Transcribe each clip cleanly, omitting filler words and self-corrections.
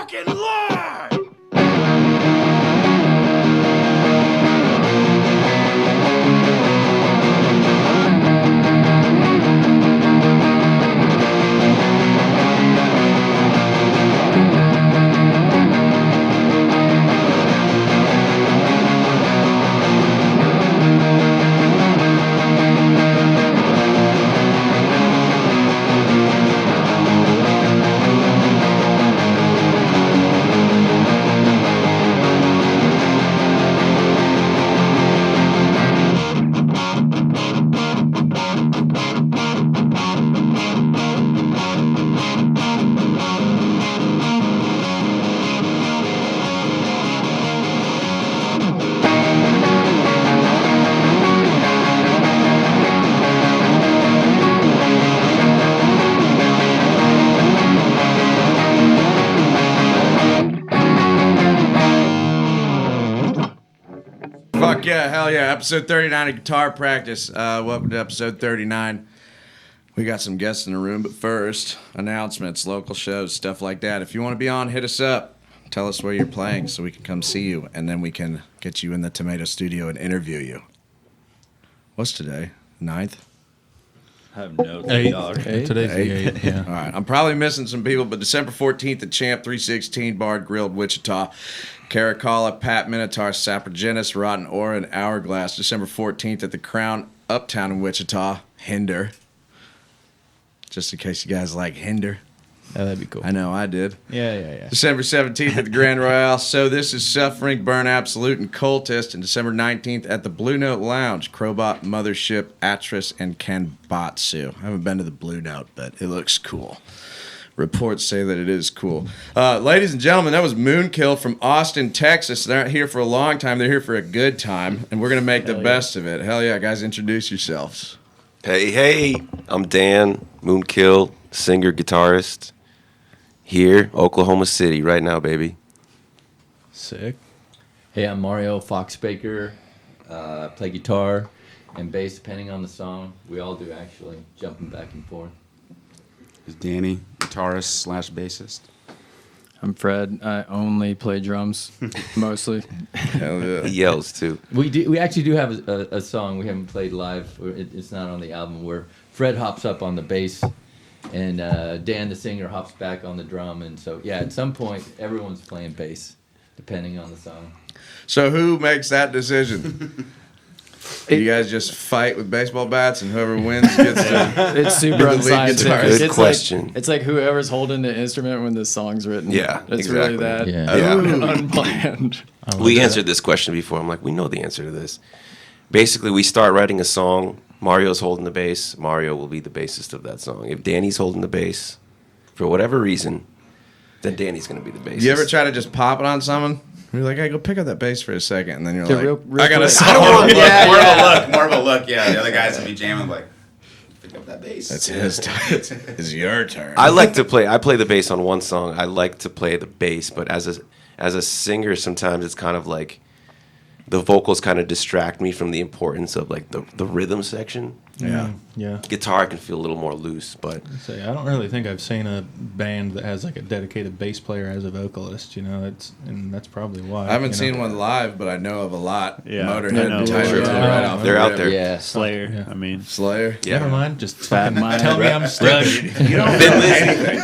fucking lie! Fuck yeah, hell yeah. Episode 39 of Guitar Practice. Welcome to episode 39. We got some guests in the room, but first, announcements, local shows, stuff like that. If you want to be on, hit us up. Tell us where you're playing so we can come see you, and then we can get you in the Tomato Studio and interview you. What's today? 9th? I have no clue. 8. Today's the 8th, yeah. All right. I'm probably missing some people, but December 14th at Champ 316 Bar Grilled, Wichita. CARACALLA, Pat Minotaur, SAPROGENOUS, Rotten Aura, and Hourglass. December 14th at the Crown, Uptown in Wichita. HINDER. Just in case you guys like HINDER. Yeah, that'd be cool. I know I did. Yeah. December 17th at the Grand Royale. So This Is Suffering, Burn Absolute, and Cultist. And December 19th at the Blue Note Lounge. CROBOT, Mothership, ATRUS, and KANBATSU. I haven't been to the Blue Note, but it looks cool. Reports say that it is cool. Ladies and gentlemen, that was Moonkill from Austin, Texas. They're not here for a long time. They're here for a good time, and we're going to make the best of it. Hell yeah, guys, introduce yourselves. Hey, I'm Dan, Moonkill, singer, guitarist, here, Oklahoma City, right now, baby. Sick. Hey, I'm Mario Fox-Baker. Play guitar and bass depending on the song. We all do, actually, jumping back and forth. Is Danny, guitarist / bassist. I'm Fred. I only play drums, mostly. Hell yeah. He yells, too. We actually do have a song we haven't played live. It's not on the album, where Fred hops up on the bass and Dan, the singer, hops back on the drum. And so, yeah, at some point, everyone's playing bass, depending on the song. So who makes that decision? You guys just fight with baseball bats, and whoever wins gets to It's super be the lead unscientific. guitarist. Good question. It's like whoever's holding the instrument when the song's written. Yeah, it's exactly. really that Yeah. unplanned. We answered this question before. I'm like, we know the answer to this. Basically, we start writing a song. Mario's holding the bass. Mario will be the bassist of that song. If Danny's holding the bass, for whatever reason, then Danny's going to be the bassist. You ever try to just pop it on someone? You're like, hey, go pick up that bass for a second, and then you're Yeah, like, real I got a quick. song. More of a look. Yeah, the other guys will be jamming like, pick up that bass. That's his turn. It's your turn. I like to play. I play the bass on one song. I like to play the bass, but as a singer, sometimes it's kind of like the vocals kind of distract me from the importance of like the rhythm section. Yeah. Yeah. Guitar can feel a little more loose, but Say, I don't really think I've seen a band that has like a dedicated bass player as a vocalist. You know, and that's probably why. I haven't you seen know. one live, but I know of a lot. Yeah. Motorhead I know. and Tyler Sure. right off. They're the out rip. there. Yeah. Slayer. Yeah. I mean, Slayer. yeah. Never mind. Just Fat fucking Mike. tell me I'm stupid. You don't know anything.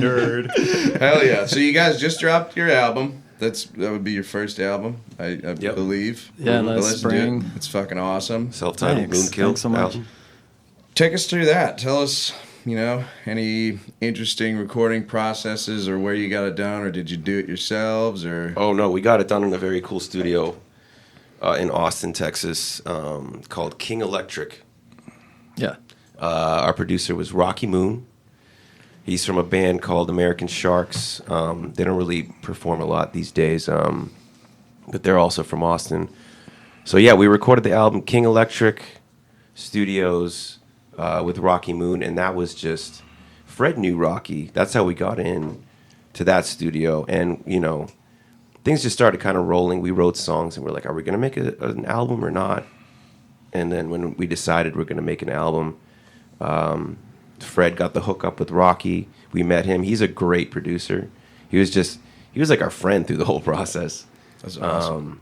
nerd. Hell yeah! So you guys just dropped your album. That would be your first album, I Yep. believe. Yeah, I last listened to it. spring. It's fucking awesome. Self-titled Thanks. Moonkill Thanks so much. album. Take us through that. Tell us, any interesting recording processes or where you got it done, or did you do it yourselves, or? Oh no, we got it done in a very cool studio in Austin, Texas, called King Electric. Yeah. Our producer was Rocky Moon. He's from a band called American Sharks. They don't really perform a lot these days, but they're also from Austin. So yeah, we recorded the album King Electric Studios with Rocky Moon, and that was just Fred knew Rocky. That's how we got in to that studio, and things just started kind of rolling. We wrote songs, and we're like, are we gonna make an album or not? And then when we decided we're gonna make an album. Fred got the hookup with Rocky. We met him. He's a great producer. He was like our friend through the whole process. That's awesome.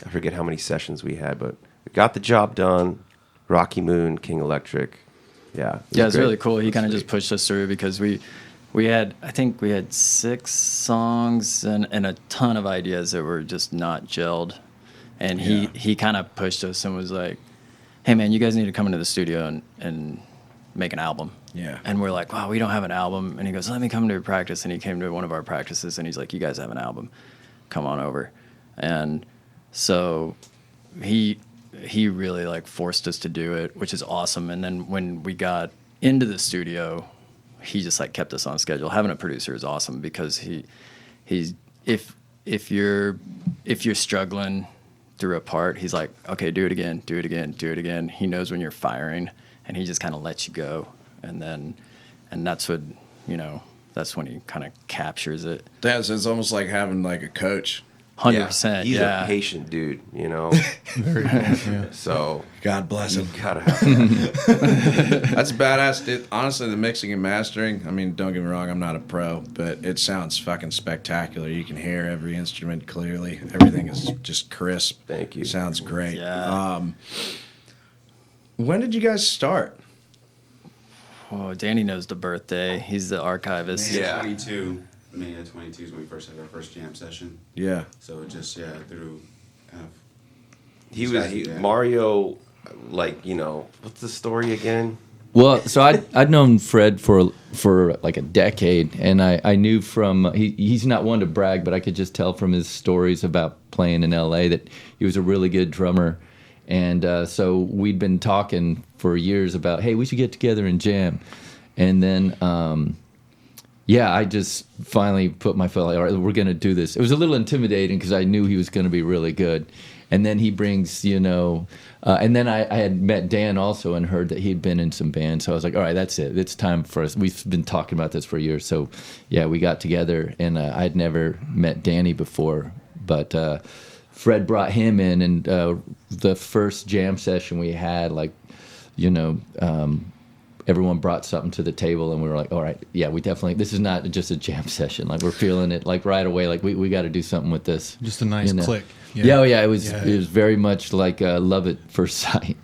I forget how many sessions we had, but we got the job done. Rocky Moon, King Electric. Yeah. Yeah, it's great. really cool. He kind of just pushed us through because we had, I think we had 6 songs and a ton of ideas that were just not gelled. And he kind of pushed us and was like, hey man, you guys need to come into the studio and make an album. Yeah. And we're like, wow, we don't have an album. And he goes, let me come to a practice. And he came to one of our practices and he's like, you guys have an album. Come on over. And so he really like forced us to do it, which is awesome. And then when we got into the studio, he just like kept us on schedule. Having a producer is awesome because he's if you're struggling through a part, he's like, okay, do it again, do it again, do it again. He knows when you're firing, and he just kind of lets you go, and that's what, that's when he kind of captures it. It's almost like having like a coach. 100%. He's yeah. a patient dude, Very cool. Yeah. So God bless you him. gotta have that. That's badass. Honestly, the mixing and mastering, I mean, don't get me wrong, I'm not a pro, but it sounds fucking spectacular. You can hear every instrument clearly. Everything is just crisp. Thank you. Sounds great. Yeah. When did you guys start? Oh, Danny knows the birthday. He's the archivist. Yeah. 22. May of 22 is when we first had our first jam session. Yeah. So it just, through kind of... Mario, like, what's the story again? Well, so I'd known Fred for like a decade, and I knew from he's not one to brag, but I could just tell from his stories about playing in L.A. that he was a really good drummer, and so we'd been talking for years about, hey, we should get together and jam, and then I just finally put my foot like, all right, we're gonna do this. It was a little intimidating because I knew he was gonna be really good. And then he brings, and then I had met Dan also and heard that he'd been in some bands. So I was like, all right, that's it. It's time for us. We've been talking about this for years. So, yeah, we got together. And I'd never met Danny before. But Fred brought him in. And the first jam session we had, everyone brought something to the table. And we were like, all right, yeah, we definitely, this is not just a jam session. Like, we're feeling it, like, right away. Like, we got to do something with this. Just a nice click. Yeah, it was very much like love at first sight,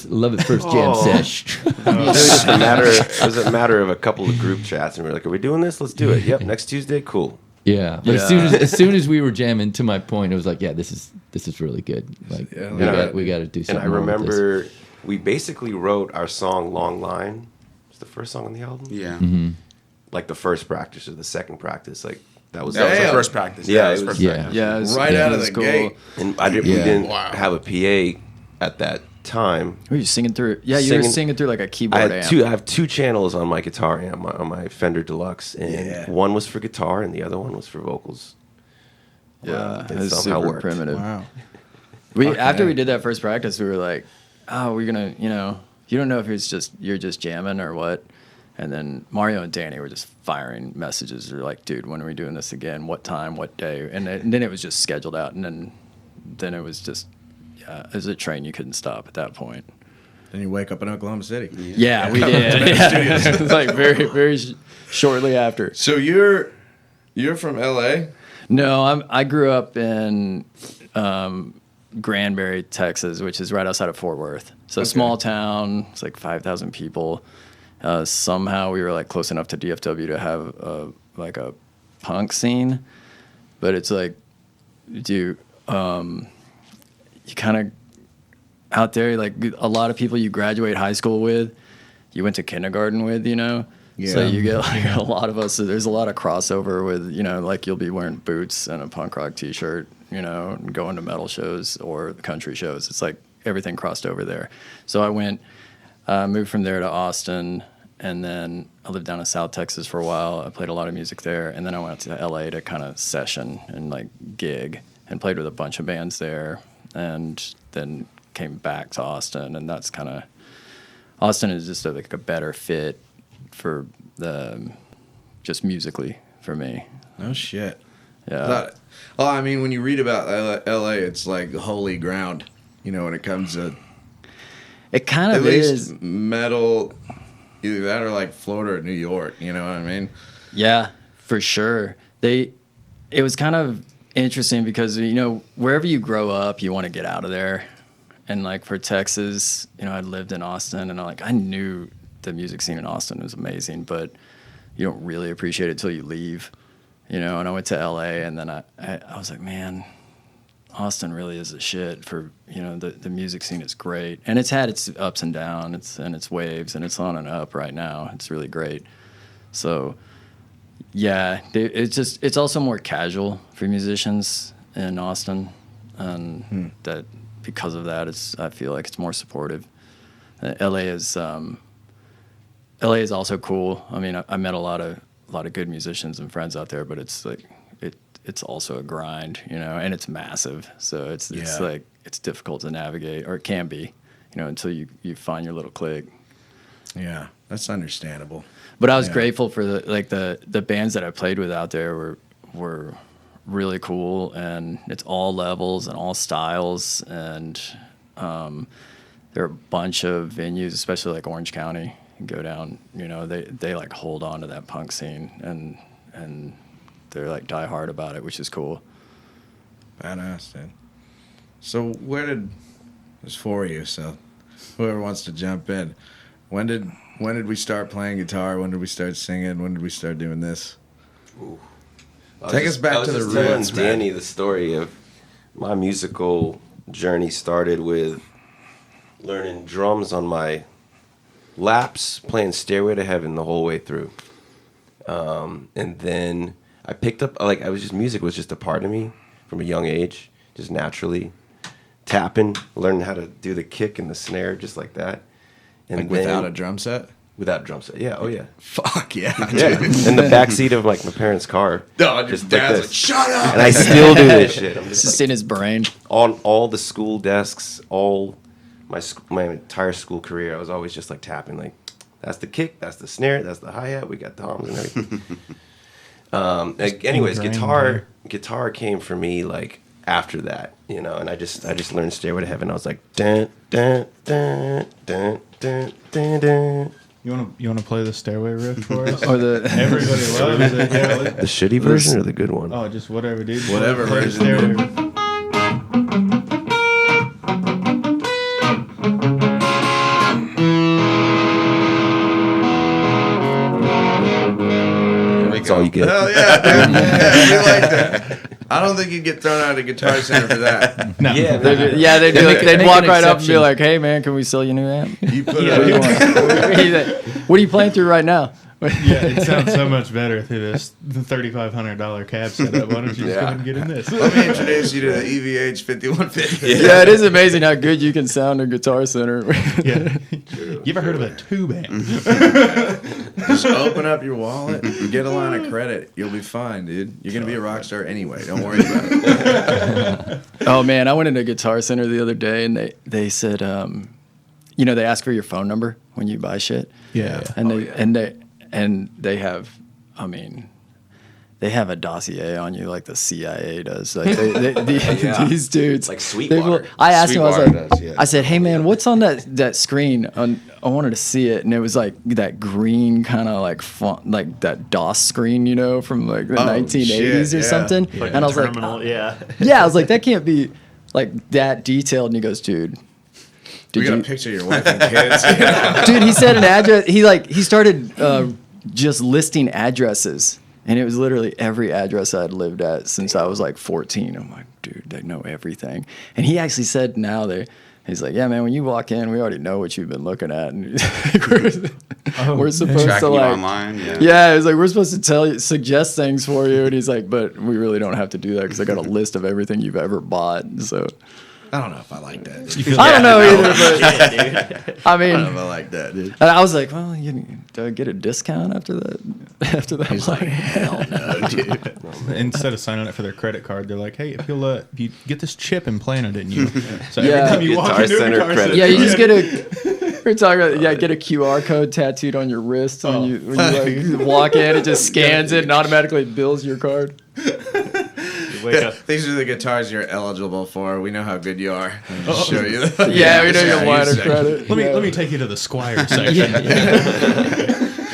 love at first jam sesh. It was a matter of a couple of group chats, and we were like, "Are we doing this? Let's do it." Yep, next Tuesday, cool. Yeah, but as soon as we were jamming, to my point, it was like, yeah, this is really good. Like we got to do something. And I remember we basically wrote our song "Long Line." It's the first song on the album. Yeah. Mm-hmm. Like the first practice or the second practice, like. That was That was Damn. the first practice. Yeah, That it was- first yeah. practice. Yeah, it was, Right out of it was the gate. And we didn't have a PA at that time. Were you singing through? Yeah, you were singing through like a keyboard amp. I have 2 channels on my guitar amp, on my Fender Deluxe, and one was for guitar and the other one was for vocals. Yeah, It it was somehow super worked. primitive. Wow. After we did that first practice, we were like, oh, we're gonna, you don't know if you're just jamming or what. And then Mario and Danny were just firing messages. They're like, dude, when are we doing this again? What time? What day? And then it was just scheduled out. And then it was just, it was a train you couldn't stop at that point. Then you wake up in Oklahoma City. Yeah, we did. It was like very, very shortly after. So you're from L.A.? No, I grew up in Granbury, Texas, which is right outside of Fort Worth. So a small town. It's like 5,000 people. Somehow we were like close enough to DFW to have a punk scene, but it's like, you kind of out there, like a lot of people you graduate high school with, you went to kindergarten with, Yeah. So you get like a lot of us. So there's a lot of crossover with, like you'll be wearing boots and a punk rock T-shirt, and going to metal shows or country shows. It's like everything crossed over there. So I moved from there to Austin. And then I lived down in South Texas for a while. I played a lot of music there. And then I went to LA to kind of session and like gig and played with a bunch of bands there. And then came back to Austin. And that's kind of, Austin is just like a better fit for just musically for me. No shit. Yeah. I mean, when you read about L.A., it's like holy ground, when it comes to It kind at of least is. metal Either that or like Florida or New York. You know what I mean? Yeah, for sure. It was kind of interesting because, you know, wherever you grow up, you want to get out of there. And like for Texas, you know, I lived in Austin, and I knew the music scene in Austin was amazing, but you don't really appreciate it till you leave, you know. And I went to LA, and then I was like, man, Austin really is a shit for, you know, the music scene is great, and it's had its ups and downs, and its waves, and it's on and up right now. It's really great. So yeah, it's also more casual for musicians in Austin, and that because of that, I feel like it's more supportive. LA is also cool. I mean, I met a lot of good musicians and friends out there, but it's like it's also a grind, you know, and it's massive. So it's like it's difficult to navigate, or it can be, you know, until you find your little clique. Yeah, that's understandable. But I was grateful for the bands that I played with out there were really cool, and it's all levels and all styles, and there are a bunch of venues, especially like Orange County. You go down, you know, they like hold on to that punk scene, and they're like die hard about it, which is cool. Badass, dude. So there's four of you, so whoever wants to jump in. When did we start playing guitar? When did we start singing? When did we start doing this? Ooh. Take us back to the roots, man. Danny, the story of my musical journey started with learning drums on my laps, playing Stairway to Heaven the whole way through. And then I picked up, music was just a part of me from a young age, just naturally. Tapping, learning how to do the kick and the snare just like that. And like without a drum set? Without a drum set, yeah, oh yeah. Fuck yeah, Yeah, in the backseat of like my parents' car. No, just dad's like, shut up! And I still do this shit. I'm It's just in his brain. On all the school desks, all my entire school career, I was always just like tapping, like that's the kick, that's the snare, that's the hi-hat, we got toms and everything. Anyways, guitar came for me like after that, you know, and I just learned Stairway to Heaven. I was like, dun dun dun dun dun dun dun. You wanna play the Stairway riff for us? Or the Everybody loves it. Yeah, The shitty version or the good one? oh, just whatever, dude. Whatever Play the version. Stairway riff. That's all you get. Hell yeah, dude. Yeah, we like that. I don't think you'd get thrown out of the Guitar Center for that. No. Yeah, they'd be like, they'd make walk an right up and be exception. like, "Hey man, can we sell you a new amp? You put What do you want? He's like, what are you playing through right now?" Yeah, it sounds so much better through the $3,500 cab setup. Why don't you just go ahead and get in this? Let me introduce you to the EVH 5150. Yeah, it is amazing how good you can sound in Guitar Center. Yeah. You ever heard of a tube amp? Just open up your wallet and get a line of credit. You'll be fine, dude. You're going to be a rock star anyway. Don't worry about it. Oh man, I went into Guitar Center the other day, and they said, you know, they ask for your phone number when you buy shit. Yeah. And they have, I mean, they have a dossier on you like the CIA does. Like these dudes, Like Sweetwater. I asked him, I was Sweetwater like, does, yeah. I said, hey man, what's on that screen? I wanted to see it, and it was like that green kind of like font, like that DOS screen, you know, from like the 1980s shit, or yeah. something. Like And I was terminal, like, yeah. yeah, I was like, that can't be like that detailed. And he goes, dude. We Did got you, a picture of your wife and kids. dude, he said an address. He started just listing addresses, and it was literally every address I'd lived at since I was like 14. I'm like, dude, they know everything. And he actually said he's like, yeah, man, when you walk in, we already know what you've been looking at, and we're supposed to Tracking you like, online. Yeah. yeah, it's like we're supposed to suggest things for you, and he's like, but we really don't have to do that because I got a list of everything you've ever bought. So I don't know if I like that. Dude. I don't know either, but I mean. I don't know if I like that, dude. And I was like, well, do I get a discount after that? After that, He's like, hell no, dude. Instead of signing up for their credit card, they're like, hey, if you get this chip implanted in you. So Yeah. every time you walk Guitar into a Center Guitar credit Center, yeah, you just get a. We're talking about get a QR code tattooed on your wrist when you like walk in. It just scans it and automatically bills your card. wake up. These are the guitars you're eligible for. We know how good you are. Show you. The, Yeah, we know your you line of section. credit. Let me take you to the Squire section.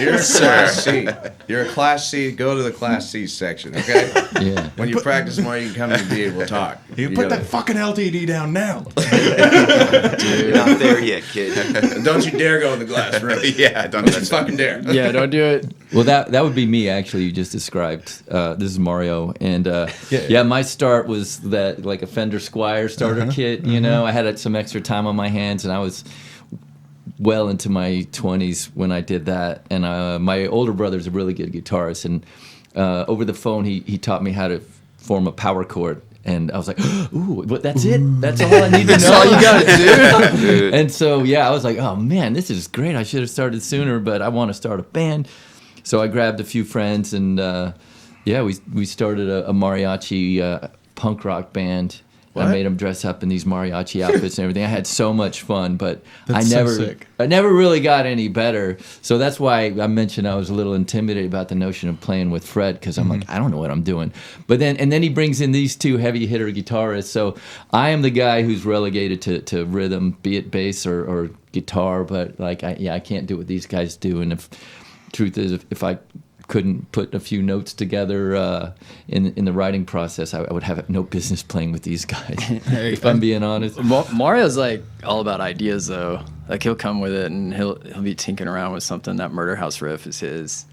You're a Class C. You're a Class C. Go to the Class C section, okay? Yeah. When you practice more, you can come to B. We'll talk. You put gotta- that fucking LTD down now. You're not there yet, kid. Don't you dare go in the glass room. Yeah, don't Don't you touch fucking dare. Yeah, don't do it. Well, that would be me, actually. You just described. This is Mario, and yeah, my start was that like a Fender Squire starter kit. You know, I had some extra time on my hands, and I was well into my 20s when I did that. And my older brother's a really good guitarist, and over the phone he taught me how to form a power chord. And I was like, ooh, but that's it? That's all I need to know? That's all you gotta do? And so, yeah, I was like, oh, man, this is great. I should have started sooner, but I want to start a band. So I grabbed a few friends, and, yeah, we started a mariachi punk rock band. What? I made them dress up in these mariachi outfits and everything. I had so much fun, but That's so sick. I never really got any better. So that's why I mentioned I was a little intimidated about the notion of playing with Fred, because I'm like, I don't know what I'm doing. But then he brings in these two heavy hitter guitarists. So I am the guy who's relegated to rhythm, be it bass or guitar. But like, I can't do what these guys do. And truth is, if I couldn't put a few notes together in the writing process, I would have no business playing with these guys. If I'm being honest. Mario's like all about ideas though. Like he'll come with it and he'll be tinkering around with something. That Murder House riff is his,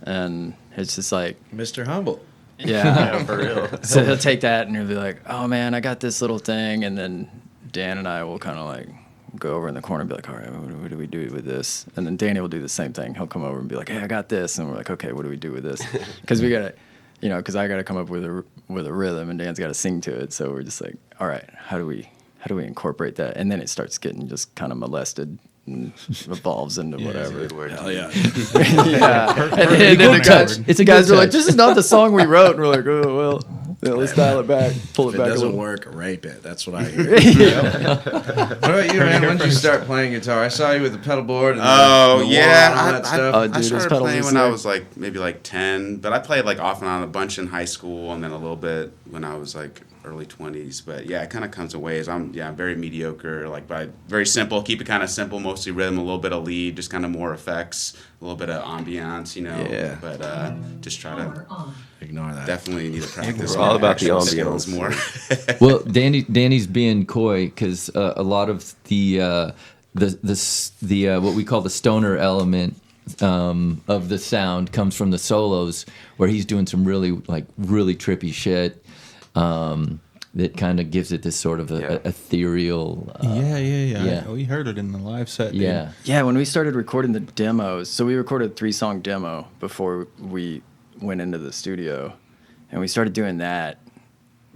and it's just like, Mr. Humble. yeah. For real. So he'll take that and he'll be like, oh man, I got this little thing, and then Dan and I will kind of like go over in the corner and be like, all right, what do we do with this? And then Danny will do the same thing. He'll come over and be like, hey, I got this. And we're like, okay, what do we do with this? Because we got to, because I got to come up with a rhythm and Dan's got to sing to it. So we're just like, all right, how do we incorporate that? And then it starts getting just kind of molested and evolves into whatever. Hell yeah. Yeah. And then the guys, It's a guys good are like, touch. this is not the song we wrote. And we're like, oh, well, yeah, let's dial it back, pull If it it back a doesn't little. work, rape it. That's what I hear. What about you, man? When did you start playing guitar? I saw you with the pedal board. And Oh the yeah, wah and all that stuff. Oh, dude, I his started pedal playing was when I sick. was like maybe like 10, but I played like off and on a bunch in high school, and then a little bit when I was like early 20s. But yeah, it kind of comes in waves. I'm very mediocre. Like very simple. Keep it kind of simple. Mostly rhythm, a little bit of lead, just kind of more effects, a little bit of ambiance, Yeah. But just try to Ignore that. definitely need to practice. We're all my about the actual ambiance. skills more. Well, Danny's being coy because a lot of the what we call the stoner element of the sound comes from the solos, where he's doing some really trippy shit that kind of gives it this sort of ethereal. Yeah. We heard it in the live set. Dude. Yeah. Yeah, when we started recording the demos, so we recorded a 3-song demo before we went into the studio, and we started doing that.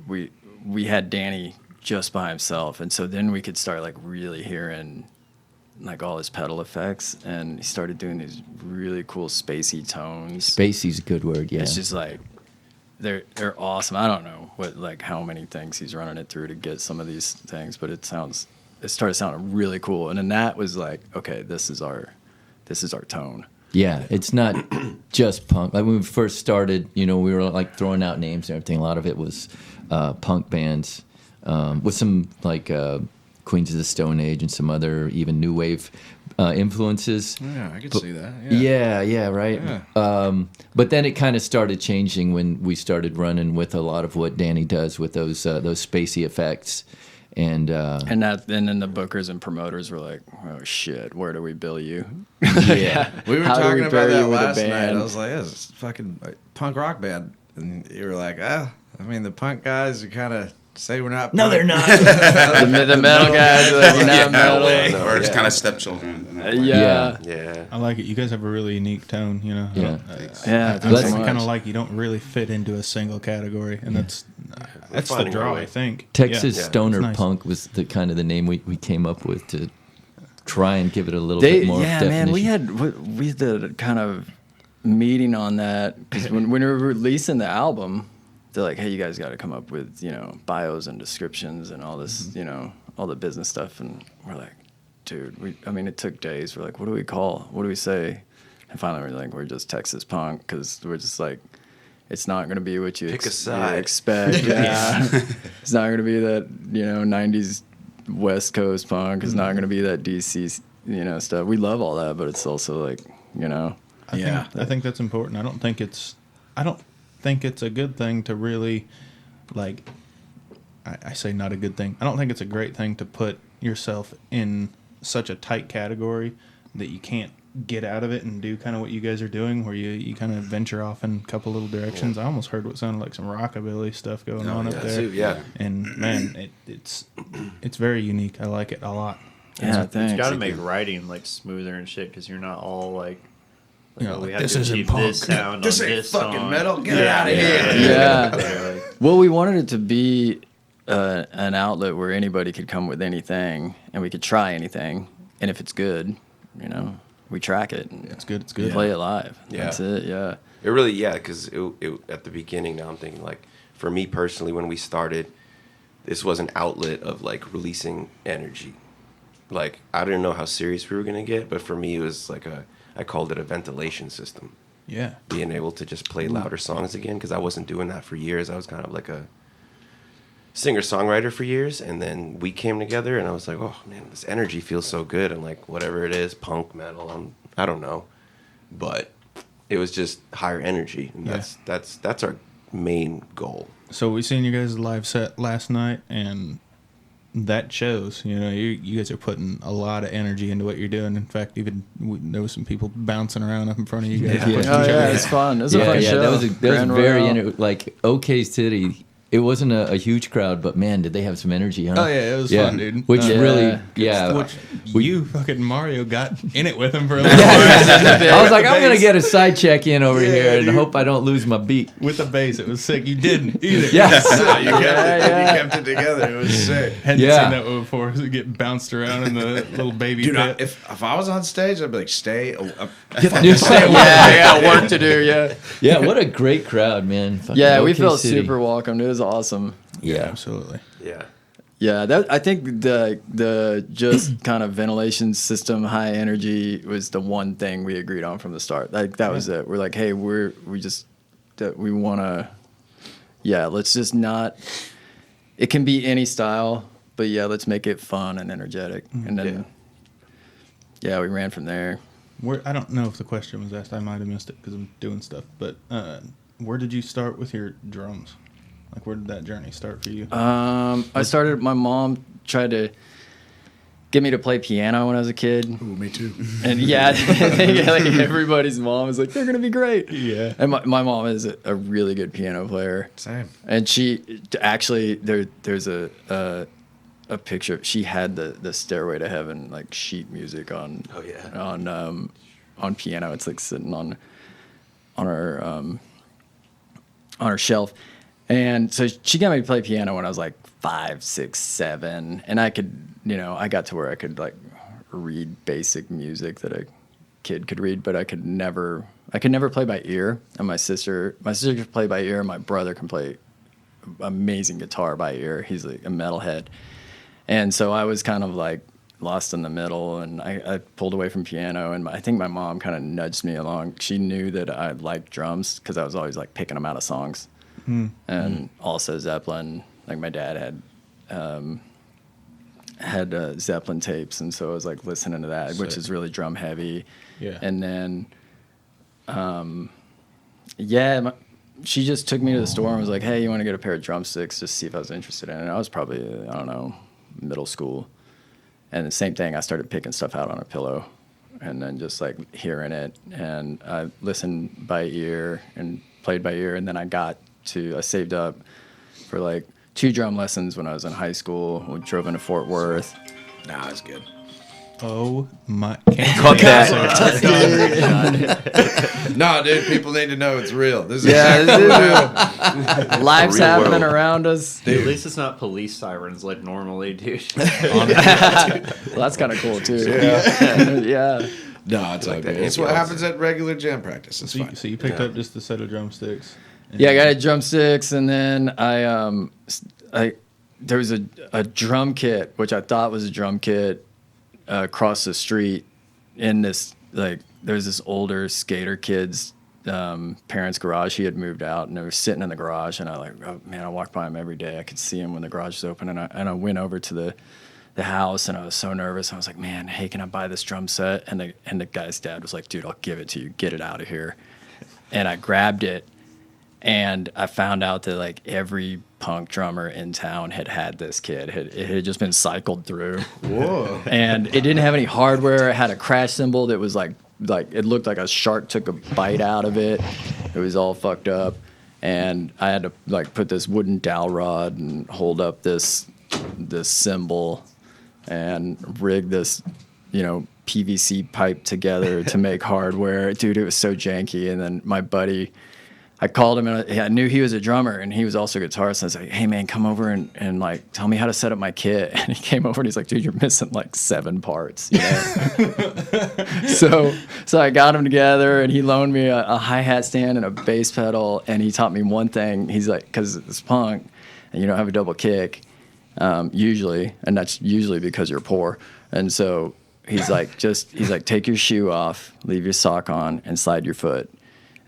We had Danny just by himself, and so then we could start like really hearing like all his pedal effects, and he started doing these really cool spacey tones. Spacey's a good word. Yeah. It's just like they're awesome. I don't know how many things he's running it through to get some of these things, but it started sounding really cool. And then that was like, okay, this is our tone. Yeah, it's not just punk. Like when we first started, we were like throwing out names and everything. A lot of it was punk bands with some like Queens of the Stone Age and some other even new wave influences. Yeah, I could But- see that. Yeah, right. Yeah. But then it kind of started changing when we started running with a lot of what Danny does with those spacey effects. And And then the bookers and promoters were like, "Oh shit, where do we bill you?" yeah, We were How do talking we about pair that you with a last night. band? I was like, this is fucking punk rock band. And you were like, I mean, the punk guys are kind of say we're not. no, punk. they're not. the metal guys are like, "We're not Yeah, metal." way. No, Or just yeah. kind of stepchildren. Yeah. Yeah. I like it. You guys have a really unique tone, you know. Yeah. Yeah, I thanks so kind of much. like you don't really fit into a single category, and that's the finding our draw, way. I think. Texas Yeah. stoner It's nice. punk was the kind of the name we came up with to try and give it a little bit more yeah, definition. man, we did a kind of meeting on that because when we were releasing the album, they're like, hey, you guys got to come up with bios and descriptions and all this, all the business stuff, and we're like, dude, it took days. We're like, what do we call? What do we say? And finally, we're like, we're just Texas punk because we're just like, It's not going to be what you Pick a side. expect. Yeah. It's not going to be that, 90s West Coast punk. It's not going to be that DC, stuff. We love all that, but it's also like, I think that's important. I don't think it's a good thing to really, like, I say not a good thing. I don't think it's a great thing to put yourself in such a tight category that you can't get out of it and do kind of what you guys are doing, where you kind of venture off in a couple little directions. I almost heard what sounded like some rockabilly stuff going on up there. Too, yeah. And man, it's very unique. I like it a lot. Yeah, thanks. It's got to make writing like smoother and shit, because you're not all like, Like, we have this to isn't achieve punk. this sound This on ain't this fucking song. metal. Get it out of here. Yeah. Well, we wanted it to be an outlet where anybody could come with anything, and we could try anything, and if it's good, we track it. And It's good. It's good. play it live. Yeah. That's it. Yeah. It really, because it at the beginning, now I'm thinking, like, for me personally, when we started, this was an outlet of, like, releasing energy. Like, I didn't know how serious we were going to get, but for me, it was like I called it a ventilation system. Yeah. Being able to just play louder songs again, because I wasn't doing that for years. I was kind of like a singer-songwriter for years, and then we came together, and I was like, oh, man, this energy feels so good, and, like, whatever it is, punk, metal, I don't know. But it was just higher energy, and that's our main goal. So we seen you guys' live set last night, and that shows. You guys are putting a lot of energy into what you're doing. In fact, even there was some people bouncing around up in front of you guys. Yeah. Oh yeah, it's fun. It was a fun show. That was Grand very Royale. like OK City. It wasn't a huge crowd, but man, did they have some energy, huh? Oh yeah, it was fun, dude. Which Yeah. really, Which you fucking Mario got in it with him for a I was like, I'm gonna get a side check in over here and hope I don't lose my beat. with the bass. It was sick. You didn't either. Yes. You kept it together. It was sick. Hadn't Yeah. seen that before. Get bounced around in the little baby Dude, pit. if I was on stage, I'd be like, stay. Work to do. Yeah. Yeah, what a great crowd, man. Fucking Yeah, we OK felt City. super welcomed. It was awesome. Yeah, Yeah. absolutely. Yeah. Yeah, I think the just kind of ventilation system, high energy, was the one thing we agreed on from the start. Like that was it. We're like, hey, we want to, let's just not. It can be any style, but let's make it fun and energetic. And then, we ran from there. I don't know if the question was asked. I might have missed it because I'm doing stuff. But where did you start with your drums? Like, where did that journey start for you? I started. My mom tried to get me to play piano when I was a kid. Ooh, me too. And like everybody's mom is like, they're gonna be great. Yeah. And my mom is a really good piano player. Same. And she actually there's a picture. She had the Stairway to Heaven like sheet music on. Oh, yeah. On piano. It's like sitting on her shelf. And so she got me to play piano when I was like 5, 6, 7, and I could, I got to where I could like read basic music that a kid could read, but I could never play by ear. And my sister could play by ear, and my brother can play amazing guitar by ear. He's like a metalhead, and so I was kind of like lost in the middle, and I pulled away from piano, and I think my mom kind of nudged me along. She knew that I liked drums because I was always like picking them out of songs. And also Zeppelin, like my dad had Zeppelin tapes, and so I was like listening to that, which is really drum heavy. Yeah. And then, she just took me to the store and was like, "Hey, you want to get a pair of drumsticks? Just see if I was interested in it." And I was probably, I don't know, middle school. And the same thing, I started picking stuff out on a pillow, and then just like hearing it, and I listened by ear and played by ear, and then I saved up for like 2 drum lessons when I was in high school. We drove into Fort Worth. Nah, it's good. Oh my! Fuck that. No, dude, people need to know it's real. This is Yeah, exactly this what is Life's Real happening world. around us. At least it's not police sirens like normally, dude. Well, that's kind of cool too. Yeah. No, it's all Like good. that It's what ambulance. happens at regular jam practice. It's fine. So you picked up just a set of drumsticks. Yeah, I got drumsticks, and then there was a drum kit, which I thought was a drum kit, across the street in this, like, there's this older skater kid's parents' garage. He had moved out, and they were sitting in the garage. And I walked by him every day. I could see him when the garage was open. And I went over to the house, and I was so nervous. I was like, man, hey, can I buy this drum set? And the guy's dad was like, dude, I'll give it to you. Get it out of here. And I grabbed it, and I found out that like every punk drummer in town had this kit. It had just been cycled through. Whoa. And it didn't have any hardware. It had a crash cymbal that was like it looked like a shark took a bite out of it. It was all fucked up. And I had to like put this wooden dowel rod and hold up this cymbal and rig this, PVC pipe together to make hardware. Dude, it was so janky. And then my buddy, I called him, and I knew he was a drummer, and he was also a guitarist. And I was like, hey, man, come over and like tell me how to set up my kit. And he came over, and he's like, dude, you're missing like 7 parts. So I got them together, and he loaned me a hi-hat stand and a bass pedal, and he taught me one thing. He's like, because it's punk, and you don't have a double kick usually, and that's usually because you're poor. And so he's like, take your shoe off, leave your sock on, and slide your foot.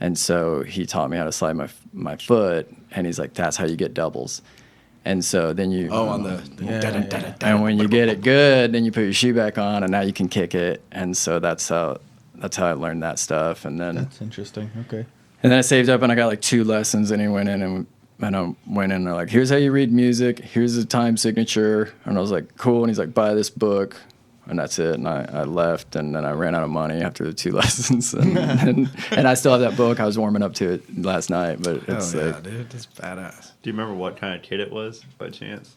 And so he taught me how to slide my foot, and he's like, that's how you get doubles. And so then you... Oh, on the... And when you get it good, then you put your shoe back on, and now you can kick it. And so that's how I learned that stuff. And then... That's interesting. Okay. And then I saved up, and I got like 2 lessons, and he went in, and I went in, and they're like, here's how you read music, here's the time signature. And I was like, cool. And he's like, buy this book. And that's it. And I left, and then I ran out of money after the 2 lessons. And I still have that book. I was warming up to it last night, but it's like, dude, that's badass. Do you remember what kind of kit it was, by chance?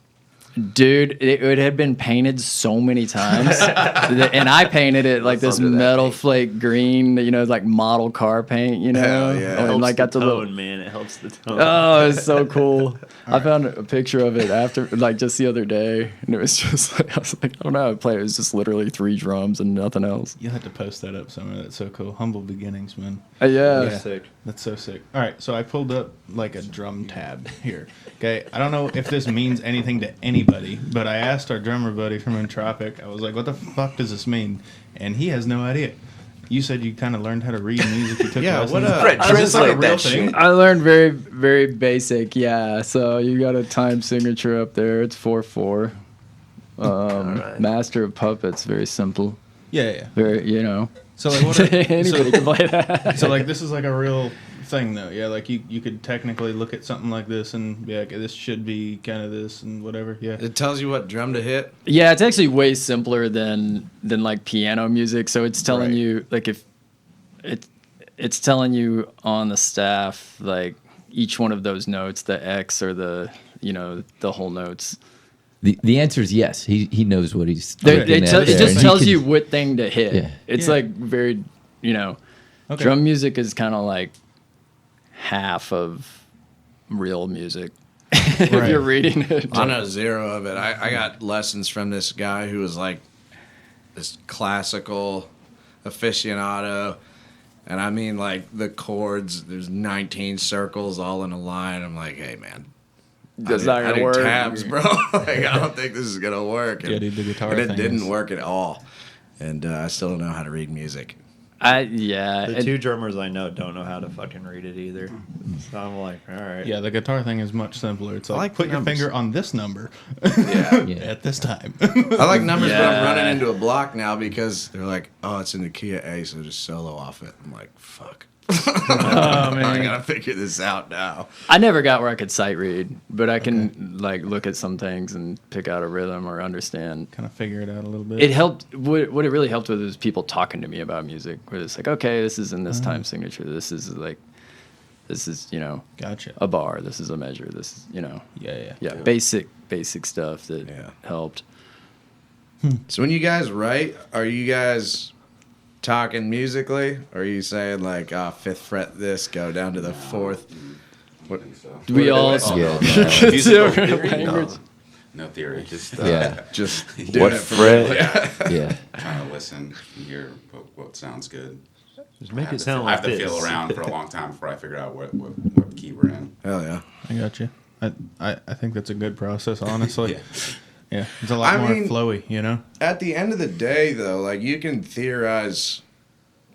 dude, it had been painted so many times, and I painted it like this metal flake green, like model car paint, Hell yeah. and like got the little man, it helps the tone. Oh, it's so cool. I found a picture of it after, like just the other day, and it was just like, I was like, I don't know how to play. It was just literally 3 drums and nothing else. You'll have to post that up somewhere. That's so cool. Humble beginnings, man. Yeah. That's sick. That's so sick. All right, so I pulled up like a drum tab here. Okay, I don't know if this means anything to anybody, but I asked our drummer buddy from Entropic. I was like, "What the fuck does this mean?" And he has no idea. You said you kind of learned how to read music. You took lessons. What up? Is this like a real thing? I learned very, very basic. Yeah, so you got a time signature up there. It's 4/4. Right. Master of Puppets, very simple. Yeah. Very, So like, what? anybody can play that. So like, this is like a real thing, though. Yeah, like you could technically look at something like this and be like, this should be kind of this and whatever. Yeah. It tells you what drum to hit. Yeah, it's actually way simpler than like piano music. So it's telling Right. you like if it's telling you on the staff like each one of those notes, the X or the the whole notes. The answer is yes. He knows what he's. It looking at there, just and he tells can- you what thing to hit. Yeah. It's Yeah. like very Okay. drum music is kind of like half of real music. If Right. you're reading it. I know zero of it. I got lessons from this guy who was like this classical aficionado. And I mean, like, the chords, there's 19 circles all in a line. I'm like, hey, man. That's not I gonna need work. tabs, bro. Like, I don't think this is going to work. Yeah, dude, the guitar And it thing didn't is- work at all. And I still don't know how to read music. The 2 drummers I know don't know how to fucking read it either. So I'm like, all right. Yeah, the guitar thing is much simpler. It's like, like put your numbers. finger on this number Yeah. Yeah. at this time. I like numbers, but I'm Yeah. running into a block now because they're like, oh, it's in the key of A, so just solo off it. I'm like, fuck. I gotta figure this out now. I never got where I could sight read, but I can like look at some things and pick out a rhythm or understand. Kind of figure it out a little bit. It helped. What it really helped with was people talking to me about music. Where it's like, okay, this is in this time signature. This is Gotcha. a bar. This is a measure. This is Yeah. basic stuff that Yeah. helped. So when you guys write, are you guys talking musically? Or are you saying like, 5th fret this, go down to the 4th? What? Do we all? Yeah. Musical theory? language. No theory. Just Yeah. Just what fret? Yeah. Trying to listen and hear what sounds good. Just make I have it to sound I like have to this. feel around for a long time before I figure out what key we're in. Hell yeah. I got you. I think that's a good process, honestly. Yeah. Yeah, it's a lot I more mean- flowy, At the end of the day, though, like, you can theorize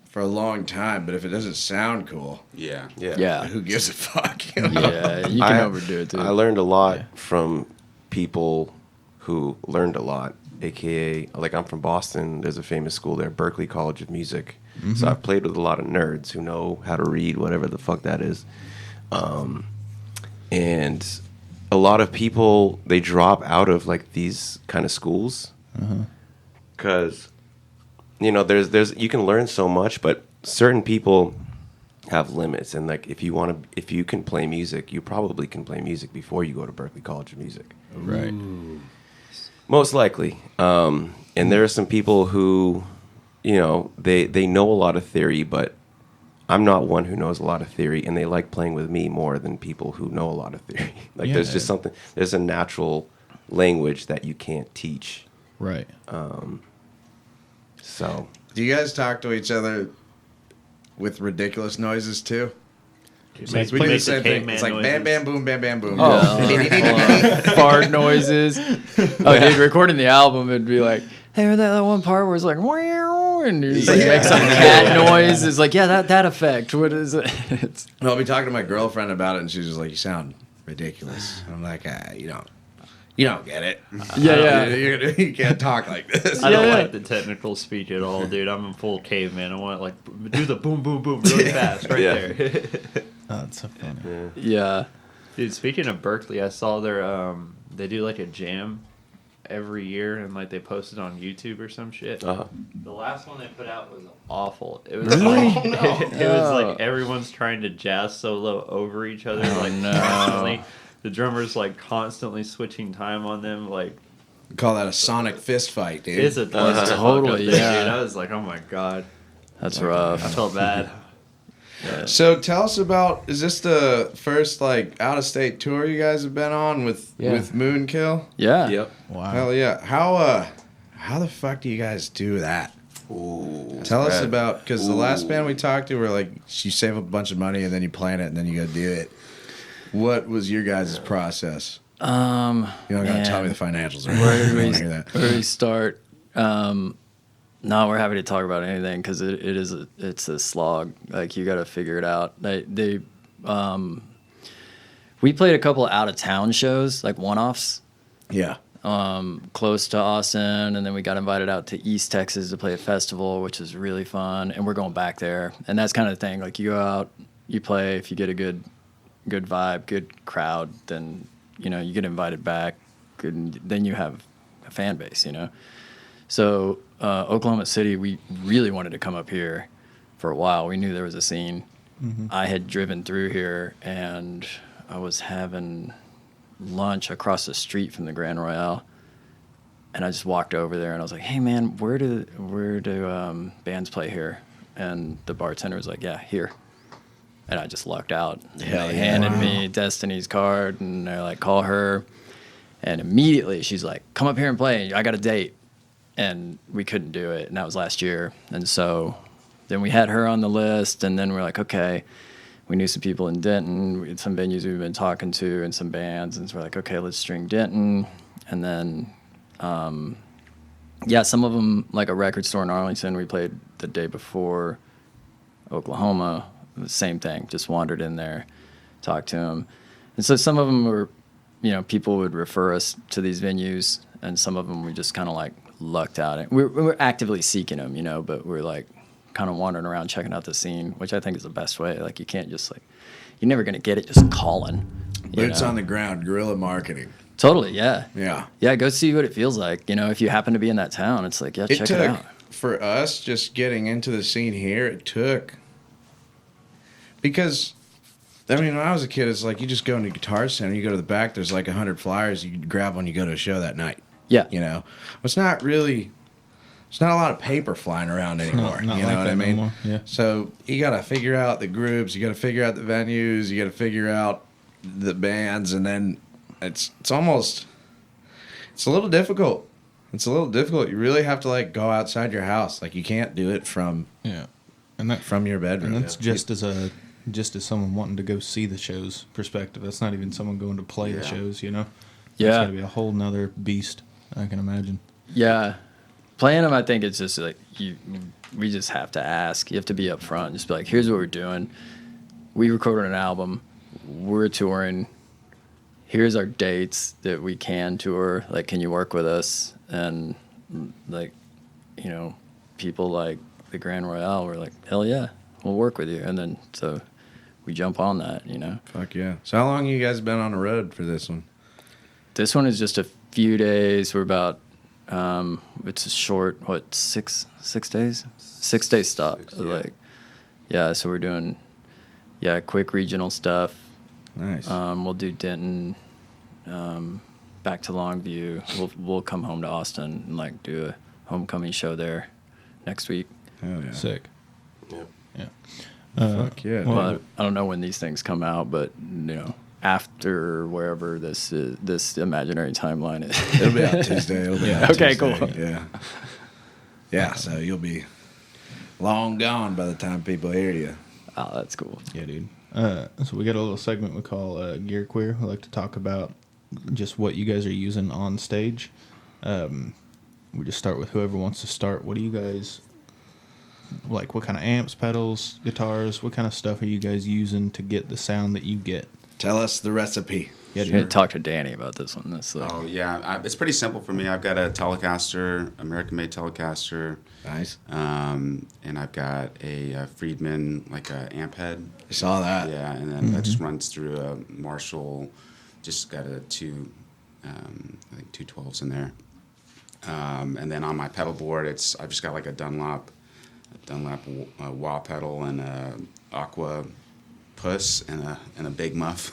for a long time, but if it doesn't sound cool, Yeah. Yeah. who gives a fuck? You know? Yeah, you can overdo it too. I learned a lot from people who learned a lot, aka like I'm from Boston. There's a famous school there, Berklee College of Music. So I've played with a lot of nerds who know how to read whatever the fuck that is. And a lot of people, they drop out of like these kind of schools because you know there's you can learn so much, but certain people have limits. And like if you can play music, you probably can play music before you go to Berklee College of Music. Right. Most likely. And there are some people who, you know, they know a lot of theory, but I'm not one who knows a lot of theory, and they like playing with me more than people who know a lot of theory. Like there's just something, there's a natural language that you can't teach. Right. So Do you guys talk to each other with ridiculous noises too? Make, We do the make same thing. It's like bam, bam, boom, bam, bam, boom. Fart noises. Oh, dude, recording the album, it'd be like, hey, heard that one part where it's like, "Meow," and you just like make some cat noise. It's like, yeah, that effect. What is it? It's, I'll be talking to my girlfriend about it, and she's just like, "You sound ridiculous." I'm like, you don't get it. yeah. You can't talk like this. I don't Yeah. like the technical speech at all, dude. I'm a full caveman. I want to like do the boom, boom, boom really fast right there. Oh, that's so funny. Yeah. Dude, speaking of Berkeley, I saw their they do like a jam every year, and like they post it on YouTube or some shit. The last one they put out was awful. It was like it was like everyone's trying to jazz solo over each other, like constantly. The drummer's like constantly switching time on them, like Call that a sonic fist fight, dude. it's a Totally, yeah. Dude, I was like, oh my god, That's rough. I felt bad. So tell us about, is this the first like out of state tour you guys have been on with Moonkill? Yeah. yep. Wow. Hell yeah. How the fuck do you guys do that? Ooh, Tell us bad. about, because the last band we talked to were like, you save up a bunch of money and then you plan it and then you go do it. What was your guys' process? You're not gonna tell me the financials, right? Where did I we, wanna hear that. where did we start? No, we're happy to talk about anything because it's a slog. Like you got to figure it out. We played a couple of out of town shows, like one-offs, Yeah. close to Austin, and then we got invited out to East Texas to play a festival, which is really fun. And we're going back there, and that's kind of the thing. Like you go out, you play. If you get a good vibe, good crowd, then you get invited back. Then you have a fan base, So Oklahoma City, we really wanted to come up here for a while. We knew there was a scene. Mm-hmm. I had driven through here, and I was having lunch across the street from the Grand Royale, and I just walked over there, and I was like, "Hey, man, where do bands play here?" And the bartender was like, "Yeah, here." And I just lucked out. Hell They yeah. handed me Destiny's card, and they're like, "Call her." And immediately she's like, "Come up here and play. I got a date." And we couldn't do it, and that was last year. And so then we had her on the list, and then we're like, okay, we knew some people in Denton, we had some venues we've been talking to, and some bands, and so we're like, okay, let's string Denton. And then, some of them, like a record store in Arlington, we played the day before Oklahoma. The same thing, just wandered in there, talked to them. And so some of them were, people would refer us to these venues, and some of them we just kind of like lucked out. And we're actively seeking them, but we're like kind of wandering around checking out the scene, which I think is the best way. Like you can't just you're never going to get it just calling. Boots on the ground, guerrilla marketing. Totally, yeah. Yeah. Yeah, go see what it feels like. If you happen to be in that town, it's like, check it out. For us, just getting into the scene here, it took... Because, when I was a kid, it's like you just go into Guitar Center, you go to the back, there's like 100 flyers, you grab one, you go to a show that night. Yeah. It's not really... There's not a lot of paper flying around anymore. Not you know like what that I no mean? more, yeah. So you got to figure out the groups, you got to figure out the venues, you got to figure out the bands, and then it's almost... It's a little difficult. You really have to go outside your house. You can't do it from and that from your bedroom. and that's just as someone wanting to go see the shows perspective. That's not even someone going to play the shows. It's Yeah. got to be a whole nother beast. I can imagine. Yeah. playing them, I think it's just like we just have to ask. You have to be upfront. Just be like, here's what we're doing. We recorded an album. We're touring. Here's our dates that we can tour. Like, can you work with us? And like, you know, people like the Grand Royale were like, hell yeah, we'll work with you. And then so we jump on that, you know. Fuck yeah. So how long you guys been on the road for this one? This one is just a few days. We're about it's a short, what, 6 days? 6 day stop. Like, yeah, so we're doing quick regional stuff. Nice. We'll do Denton, back to Longview. We'll come home to Austin and like do a homecoming show there next week. Hell yeah. Sick. Yeah. Fuck yeah. Well, dude. I don't know when these things come out, but you know, after wherever this imaginary timeline is. It'll be out Tuesday. It'll be out Okay, Tuesday. cool. Yeah. Yeah, so you'll be long gone by the time people hear you. Oh, that's cool. Yeah, dude. So we got a little segment we call Gear Queer. We like to talk about just what you guys are using on stage. We just start with whoever wants to start. What do you guys like? What kind of amps, pedals, guitars? What kind of stuff are you guys using to get the sound that you get? Tell us the recipe. Yeah, you're gonna talk to Danny about this one. That's like, Oh yeah, it's pretty simple for me. I've got a Telecaster, American-made Telecaster, Nice. and I've got a Friedman like a amp head. I saw that. Yeah, and then that just runs through a Marshall. Just got I think 212s in there. And then on my pedal board, I've just got like a Dunlop wah pedal and a Aqua Puss and a Big Muff.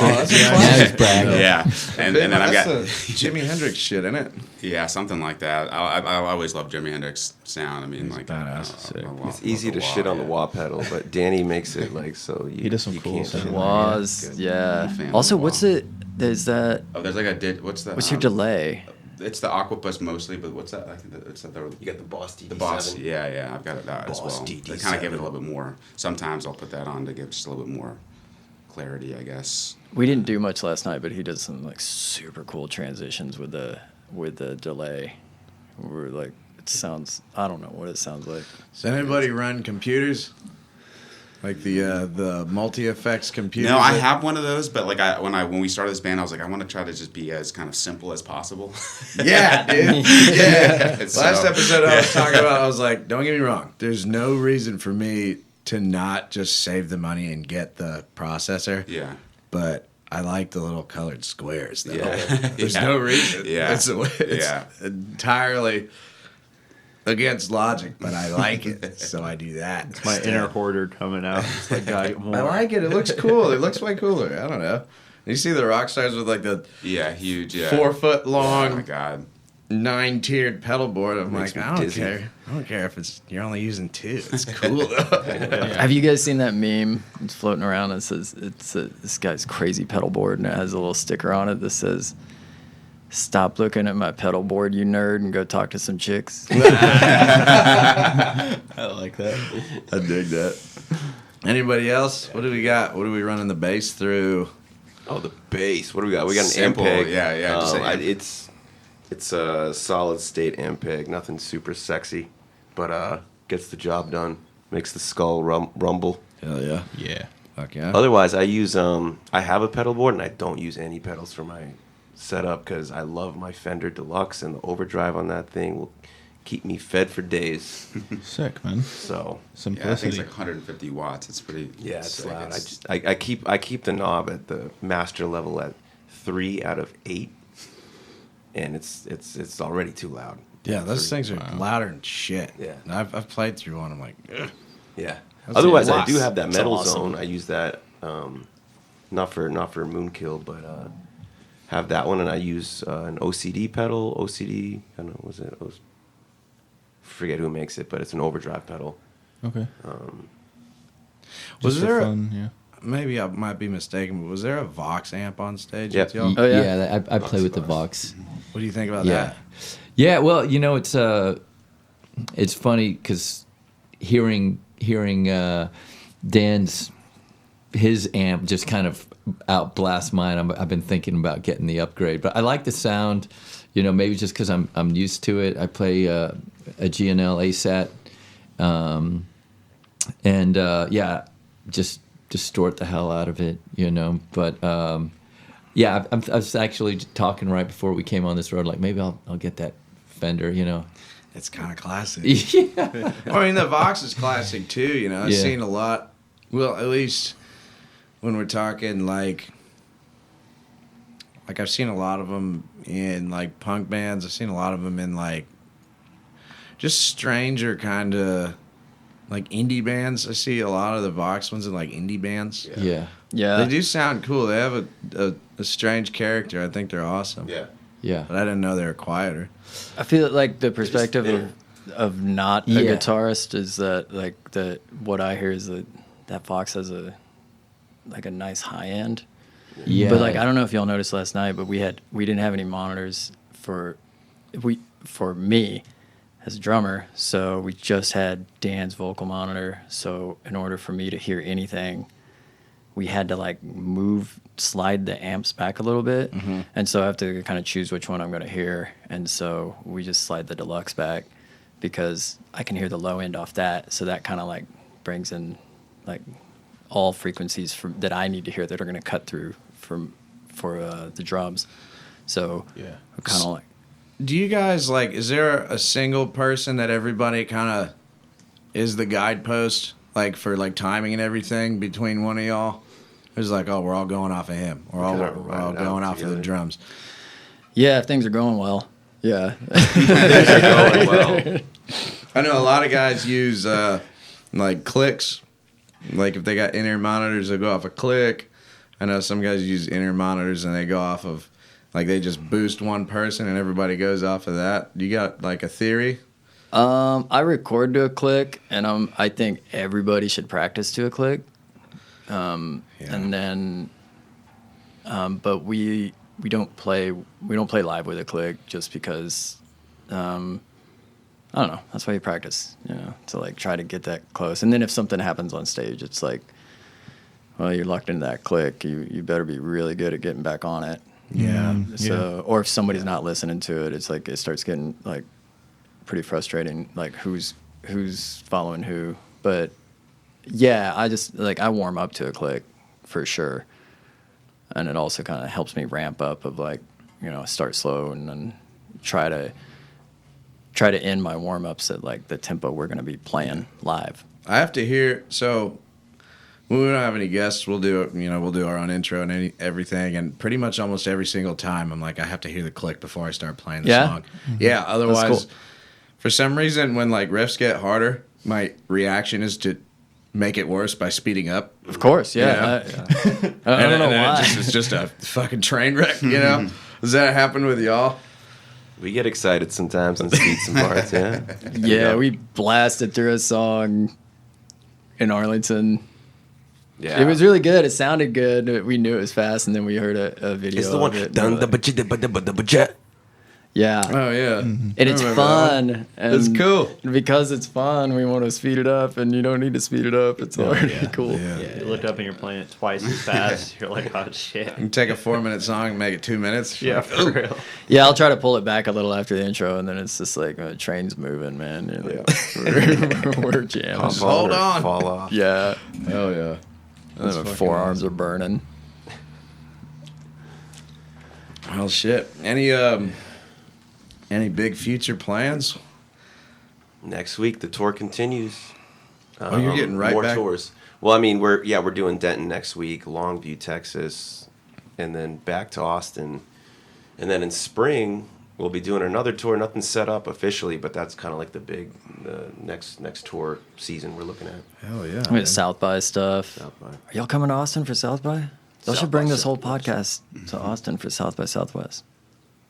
Oh, that's Nice, Brad. Yeah, and then I've got that's the Jimi Hendrix shit, isn't it? yeah, something like that. I always loved Jimi Hendrix sound. I mean, He's like badass. It's easy to shit on the wah pedal, but Danny makes it like so. He does some you cool can't stuff. shit on it. was, Good. yeah. Fan of Also, the what's wah. it? There's that. Oh, there's like a what's the? What's your delay? It's the Aquapus mostly, but what's that? I think it's the You got the Boss DD7. the Boss. Yeah, I've got it that as Boss well. They DD7. kind of give it a little bit more. Sometimes I'll put that on to give just a little bit more clarity, I guess. We didn't do much last night, but he does some like super cool transitions with the delay. We're like, it sounds. I don't know what it sounds like. Does anybody run computers? Like the multi-effects computers? No, I have one of those, but like when we started this band, I was like, I want to try to just be as kind of simple as possible. Yeah, dude. Yeah. So, Last episode I was talking about, I was like, don't get me wrong. There's no reason for me to not just save the money and get the processor. Yeah. But I like the little colored squares, though. Yeah. There's Yeah. no reason. Yeah. It's Yeah. entirely against logic, but I like it, so I do that. My instead. inner hoarder coming out. It's like, got more. I like it. It looks cool. It looks way cooler. I don't know. You see the rock stars with like the Yeah, huge. Yeah. 4 foot Oh my long, god. 9-tiered pedal board. I'm Makes like, me I don't dizzy. care. I don't care if you're only using 2. It's cool though. Have you guys seen that meme? It's floating around. It says this guy's crazy pedal board, and it has a little sticker on it that says, "Stop looking at my pedal board, you nerd, and go talk to some chicks." I like that. I dig that. Anybody else? What do we got? What are we running the bass through? Oh, the bass. What do we got? We got an Simple, Ampeg. yeah, just an amp. It's a solid state Ampeg. Nothing super sexy, but gets the job done. Makes the skull rumble. Hell yeah. Yeah. Fuck yeah. Otherwise, I use I have a pedal board and I don't use any pedals for my setup because I love my Fender Deluxe and the overdrive on that thing will keep me fed for days. Sick, man. So Yeah, I think Simplicity. it's like 150 watts. It's pretty. yeah, it's sick. loud. I keep the knob at the master level at 3 out of 8, and it's already too loud. Yeah, those things are louder than shit. Yeah. And I've played through one. I'm like, ugh. Yeah. That's Otherwise, a I lot. do have that That's metal awesome. zone. I use that not for Moonkill, but have that one, and I use an OCD pedal. OCD, I don't know, was it? Forget who makes it, but it's an overdrive pedal. Okay. Was Just for there a- fun, yeah. Maybe I might be mistaken, but was there a Vox amp on stage Yep. with y'all? Oh, yeah? I play with the Vox. What do you think about Yeah, that? yeah. Well, you know, it's funny because hearing Dan's his amp just kind of outblast mine. I've been thinking about getting the upgrade, but I like the sound. you know, maybe just because I'm used to it. I play a GNL ASAT, and yeah, just distort the hell out of it, you know. But yeah, I was actually talking right before we came on this road, like maybe I'll get that Fender, you know. It's kind of classic. Yeah. I mean, the Vox is classic too. You know, I've Yeah. seen a lot. Well, at least when we're talking like I've seen a lot of them in like punk bands. I've seen a lot of them in like just stranger kind of like indie bands. I see a lot of the Vox ones in like indie bands. Yeah. Yeah. They do sound cool. They have a strange character. I think they're awesome. Yeah. Yeah. But I didn't know they were quieter. I feel like the perspective of not a Yeah. guitarist is that like what I hear is that Vox has a nice high end. Yeah. But like I don't know if y'all noticed last night, but we didn't have any monitors for me as a drummer, so we just had Dan's vocal monitor. So in order for me to hear anything, we had to like slide the amps back a little bit, and so I have to kind of choose which one I'm going to hear, and so we just slide the deluxe back because I can hear the low end off that, so that kind of like brings in like all frequencies that I need to hear that are going to cut through for the drums. So Yeah. kind of like Do you guys like? Is there a single person that everybody kind of is the guidepost, like for like timing and everything between one of y'all? It's like, oh, we're all going off of him. We're all kinda ride it out going off of the together. drums. yeah, if things are going well, yeah. Going well. I know a lot of guys use like clicks. Like if they got in-ear monitors, they go off a click. I know some guys use in-ear monitors and they go off of like they just boost one person and everybody goes off of that. You got like a theory? I record to a click, and I think everybody should practice to a click. And then, but we don't play live with a click just because, I don't know. That's why you practice, you know, to like try to get that close. And then if something happens on stage, it's like, well, you're locked into that click. You better be really good at getting back on it. Yeah. So, or if somebody's not listening to it, it's like it starts getting like pretty frustrating. Like who's following who. But yeah, I warm up to a click for sure, and it also kind of helps me ramp up. Of like, you know, start slow and then try to end my warm ups at like the tempo we're gonna be playing live. I have to hear. So when we don't have any guests, we'll do it. You know, we'll do our own intro and everything. And pretty much almost every single time, I'm like, I have to hear the click before I start playing the Yeah? song. Yeah. Otherwise, cool. for some reason, when like riffs get harder, my reaction is to make it worse by speeding up. Of course, yeah. I don't know why. It's just a fucking train wreck. You know? Does that happen with y'all? We get excited sometimes and speed some parts, yeah. Yeah, we blasted through a song in Arlington. Yeah. It was really good. It sounded good. We knew it was fast, and then we heard a video It's the one. of it. Dun, We're like, da, yeah. Oh yeah. And it's I remember that fun. And It's cool. Because it's fun, we want to speed it up, and you don't need to speed it up. It's already cool. Yeah. You look up and you're playing it twice as fast. You're like, oh shit. You can take a 4-minute song and make it 2 minutes. Yeah, for real. Yeah, I'll try to pull it back a little after the intro, and then it's just like the train's moving, man. You're like, we're jamming. Just hold or on. Fall off. Yeah. Hell yeah. And then my forearms are burning. Well, shit. Any big future plans? Next week the tour continues. Oh, you're getting right more back- tours. Well, I mean, we're doing Denton next week, Longview, Texas, and then back to Austin, and then in spring we'll be doing another tour. Nothing set up officially, but that's kind of like the next tour season we're looking at. Hell yeah. We got South by stuff. South by. Are y'all coming to Austin for South by? Y'all South should bring by this whole Southwest. podcast to Austin for South by Southwest.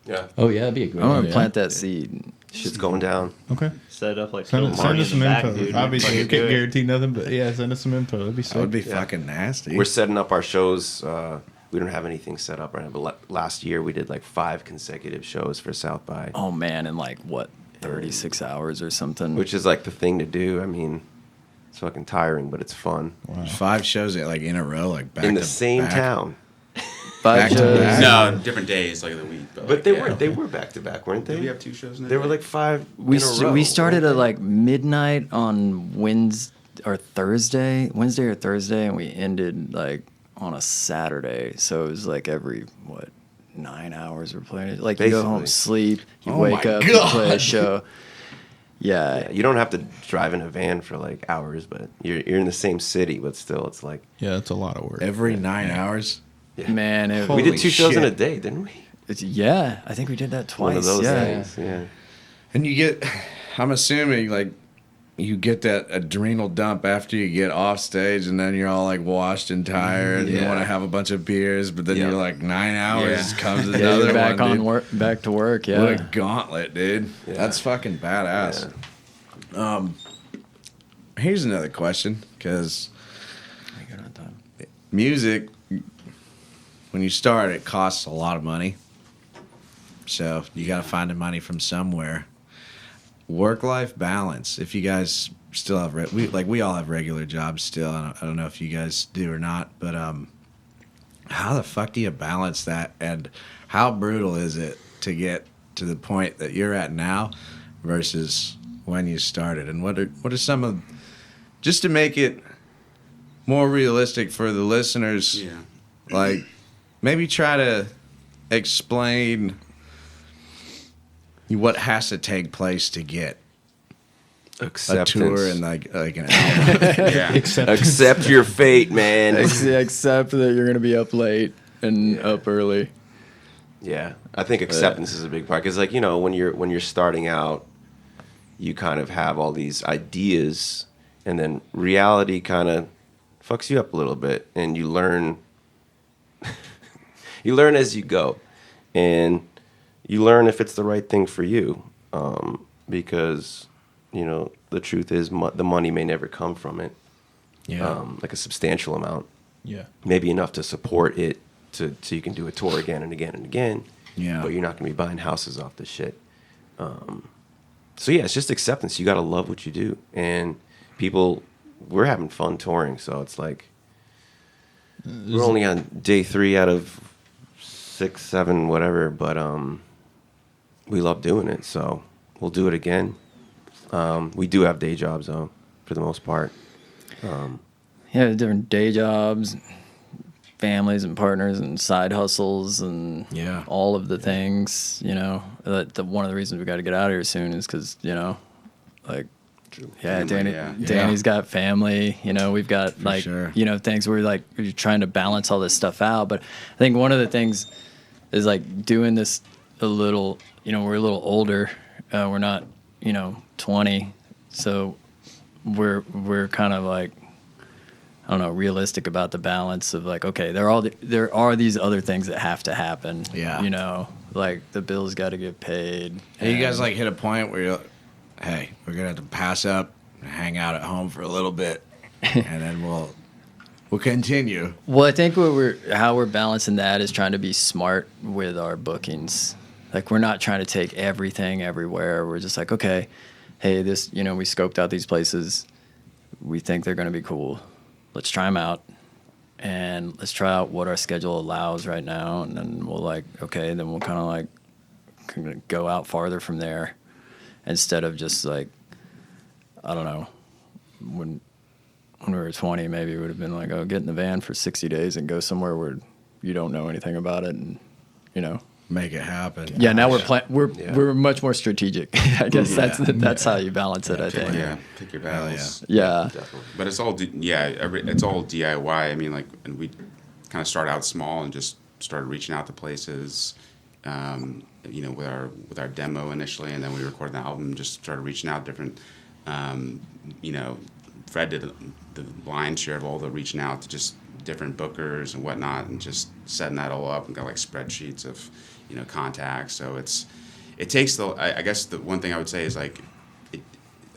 Yeah, Oh yeah, that'd be a great. I'm gonna idea. plant that seed. shit's going down. Okay. Set it up like Send Marty us in some the back, info. dude. Obviously, you Fucking can't do it. guarantee nothing, but yeah, send us some info. That'd be sick. That would be Yeah. fucking nasty. We're setting up our shows. We don't have anything set up right now, but last year we did like 5 consecutive shows for South by, Oh man, in like what, 36 hours or something. which is like the thing to do. I mean, it's fucking tiring, but it's fun. 5 shows like in a row, like back In the to same back. town. 5 to shows. back? No, different days, like of the week. But like, they yeah. were they were back to back, weren't they? Did we have 2 shows in a They were day? like 5 We in a row, we started weren't at they? like midnight on Wednesday or Thursday, and we ended like on a Saturday. So it was like every 9 hours we're playing. Like you go home, Basically. sleep, you Oh wake my up, you play a God. show. Yeah, Yeah, you don't have to drive in a van for like hours, but you're in the same city, but still, it's like Yeah, it's a lot of work. Every 9 hours. man. we Holy did 2 shows in a shit. day, didn't we? Yeah, I think we did that twice. One of those yeah. things. Yeah. And you get, I'm assuming, like, you get that adrenal dump after you get off stage, and then you're all like washed and tired, and you Yeah. want to have a bunch of beers, but then Yeah. you're like 9 hours Yeah. comes Yeah, another you're back one, on dude. work, back to work. Yeah. What a gauntlet, dude. Yeah. That's fucking badass. Here's another question, because music, when you start, it costs a lot of money. So you got to find the money from somewhere. Work-life balance. If you guys still have, we all have regular jobs still. I don't know if you guys do or not, but how the fuck do you balance that? And how brutal is it to get to the point that you're at now versus when you started? And what are some of, just to make it more realistic for the listeners, Yeah. like maybe try to explain what has to take place to get a Acceptance. tour and like an album. Yeah. Accept your fate, man. Except that you're gonna be up late and up early. Yeah, I think acceptance is a big part because, like, when you're starting out, you kind of have all these ideas, and then reality kind of fucks you up a little bit, and you learn. You learn as you go, and you learn if it's the right thing for you, because the truth is the money may never come from it, like a substantial amount, Yeah. maybe enough to support it. So you can do a tour again and again and again. Yeah. But you're not going to be buying houses off this shit. So yeah, it's just acceptance. You got to love what you do. And we're having fun touring. So it's like, we're only on day 3 out of 6, 7, whatever. But we love doing it. So we'll do it again. We do have day jobs though, for the most part. Yeah, different day jobs, families and partners and side hustles and Yeah. all of the things, one of the reasons we got to get out of here soon is because, like, yeah, Family, Danny's got family, we've got like, sure. things where like you're trying to balance all this stuff out. But I think one of the things is like doing this a little, we're a little older. We're not, 20. So we're kind of like, I don't know, realistic about the balance of like, okay, there are these other things that have to happen. Yeah. Like the bills got to get paid. Hey, you guys like hit a point where you're like, hey, we're gonna have to pass up and hang out at home for a little bit, and then we'll continue. Well, I think how we're balancing that is trying to be smart with our bookings. Like we're not trying to take everything everywhere. We're just like, okay, hey, we scoped out these places. We think they're gonna be cool. Let's try them out, and let's try out what our schedule allows right now, and then we'll then we'll kind of like go out farther from there, instead of just like, I don't know, when we were 20, maybe it would have been like, oh, get in the van for 60 days and go somewhere where you don't know anything about it, and Make it happen. Yeah, now we're much more strategic. I guess that's how you balance it. I think. Yeah, pick your battles. Yeah. But it's all it's all DIY. I mean, like, and we kind of started out small and just started reaching out to places, with our demo initially, and then we recorded the album. Just started reaching out different, Fred did the lion's share of all the reaching out to just different bookers and whatnot, and just setting that all up and got like spreadsheets of contacts. So it takes I guess the one thing I would say is like,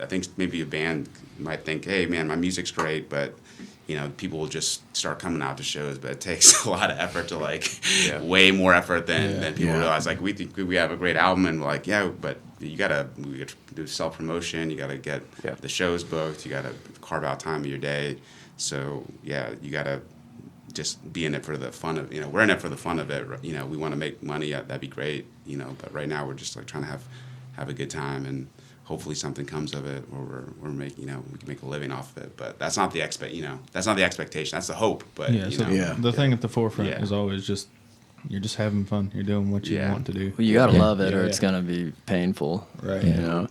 I think maybe a band might think, hey man, my music's great, but people will just start coming out to shows, but it takes a lot of effort to way more effort than people realize. Like, we think we have a great album, and we're like, yeah, but we gotta do self-promotion, you gotta get the shows booked, you gotta carve out time of your day. So yeah, you gotta just be in it for the fun of, we're in it for the fun of it. We want to make money. That'd be great. But right now we're just like trying to have a good time, and hopefully something comes of it, or we're making, we can make a living off of it. But that's not the that's not the expectation. That's the hope. But the thing at the forefront is always just, you're just having fun. You're doing what you want to do. Well, you gotta love it, or it's gonna be painful. Right. Right.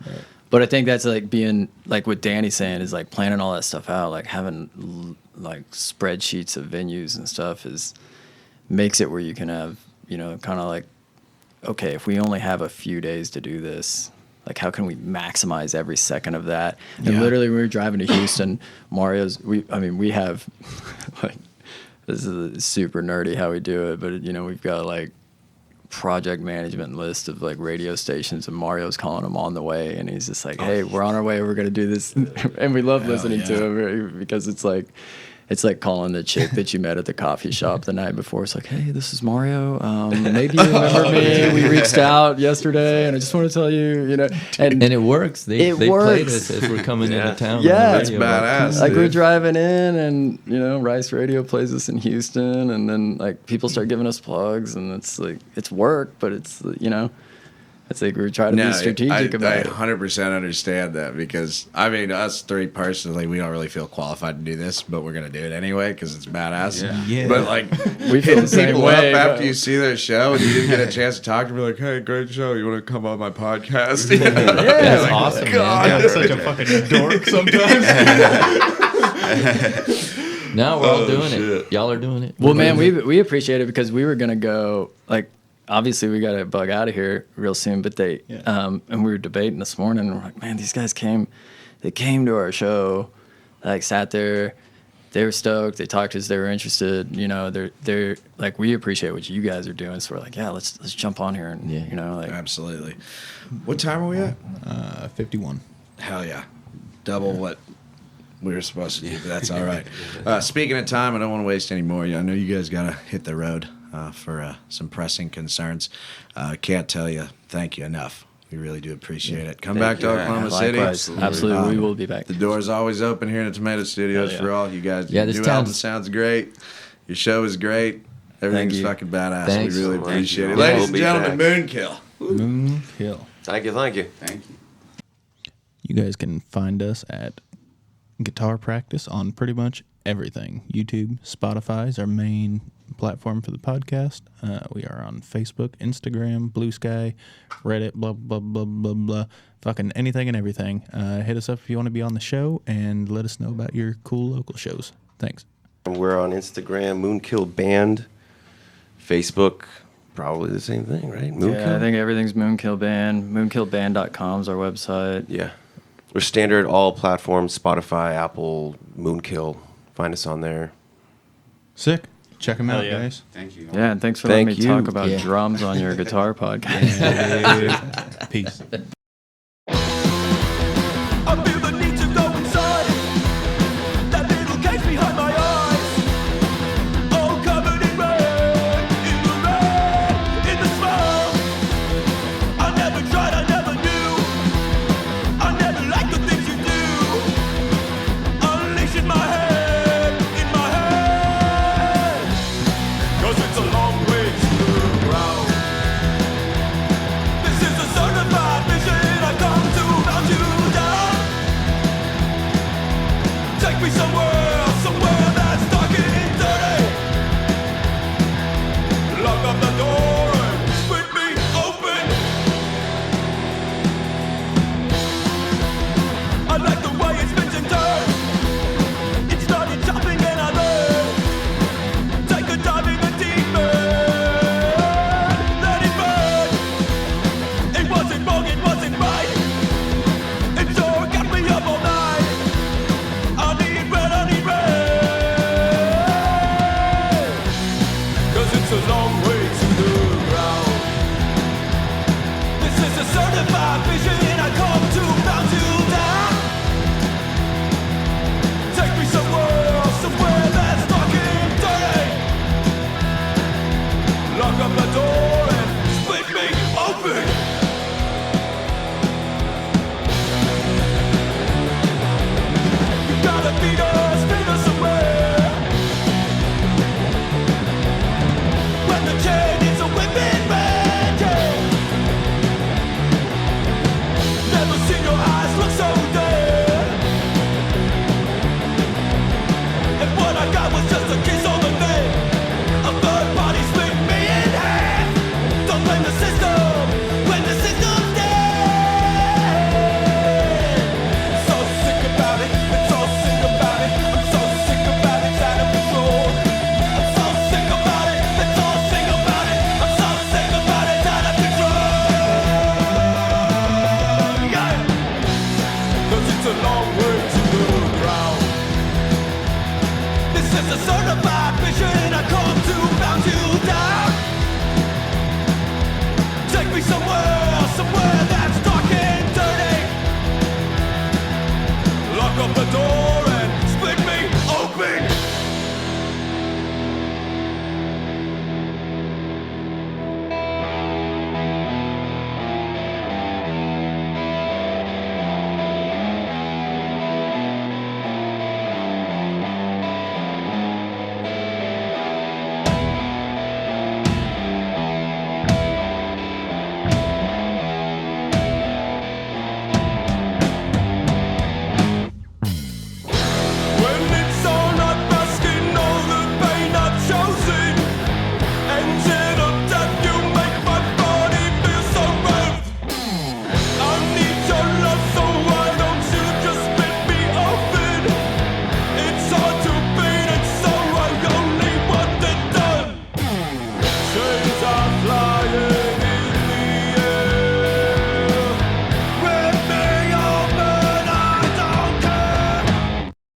But I think that's like being like what Danny's saying is like planning all that stuff out, like having like spreadsheets of venues and stuff makes it where you can have, kind of like, okay, if we only have a few days to do this, like how can we maximize every second of that? And literally when we were driving to Houston, we have like, this is super nerdy how we do it, but we've got like project management list of like radio stations, and Mario's calling them on the way, and he's just like, hey, we're on our way, we're gonna do this. And we love listening to him because it's like calling the chick that you met at the coffee shop the night before. It's like, hey, this is Mario. Maybe you remember me. We reached out yesterday, and I just want to tell you, and it works. They works. played us as we're coming into town. Yeah, it's badass. Like we're driving in, and Rice Radio plays us in Houston, and then like people start giving us plugs, and it's like it's work, but it's it's like we're trying to be strategic about it. I 100% understand that, because us three personally, we don't really feel qualified to do this, but we're gonna do it anyway because it's badass. Yeah. But like, we feel the same people way, up after you see their show and you didn't get a chance to talk to me, like, hey, great show, you want to come on my podcast? That's like, awesome, God, man. I'm such a fucking dork sometimes. Now we're all doing it. Y'all are doing it. Well, man, we appreciate it because we were gonna go like. Obviously, we got to bug out of here real soon, but and we were debating this morning, and we're like, man, these guys came to our show, like sat there, they were stoked, they talked to us, they were interested, they're like, we appreciate what you guys are doing, so we're like, yeah, let's jump on here, and absolutely. What time are we at? 51. Hell yeah, double what we were supposed to do, but that's all right. Speaking of time, I don't want to waste any more. I know you guys gotta hit the road. For some pressing concerns. Can't tell you thank you enough. We really do appreciate it. Come back to Oklahoma City. Absolutely. We will be back. The door's always open here in the Tomato Studios for all you guys. Yeah, Your this new album town's... sounds great. Your show is great. Everything's fucking badass. Thanks. We really appreciate it. Yeah, Ladies we'll and be gentlemen, back. Moonkill. Moonkill. Thank you. Thank you. You guys can find us at Guitar Practice on pretty much everything. YouTube, Spotify is our main platform for the podcast. We are on Facebook, Instagram, Blue Sky, Reddit, blah, blah, blah, blah, blah. Fucking anything and everything. Hit us up if you want to be on the show, and let us know about your cool local shows. Thanks. We're on Instagram, Moonkill Band. Facebook, probably the same thing, right? Moonkill? Yeah, I think everything's Moonkill Band. Moonkillband.com is our website. Yeah. We're standard all platforms, Spotify, Apple, Moonkill. Find us on there. Sick. Check them out, yeah. guys. Thank you. Yeah, and thanks for letting me Thank you. talk about drums on your guitar podcast. Peace.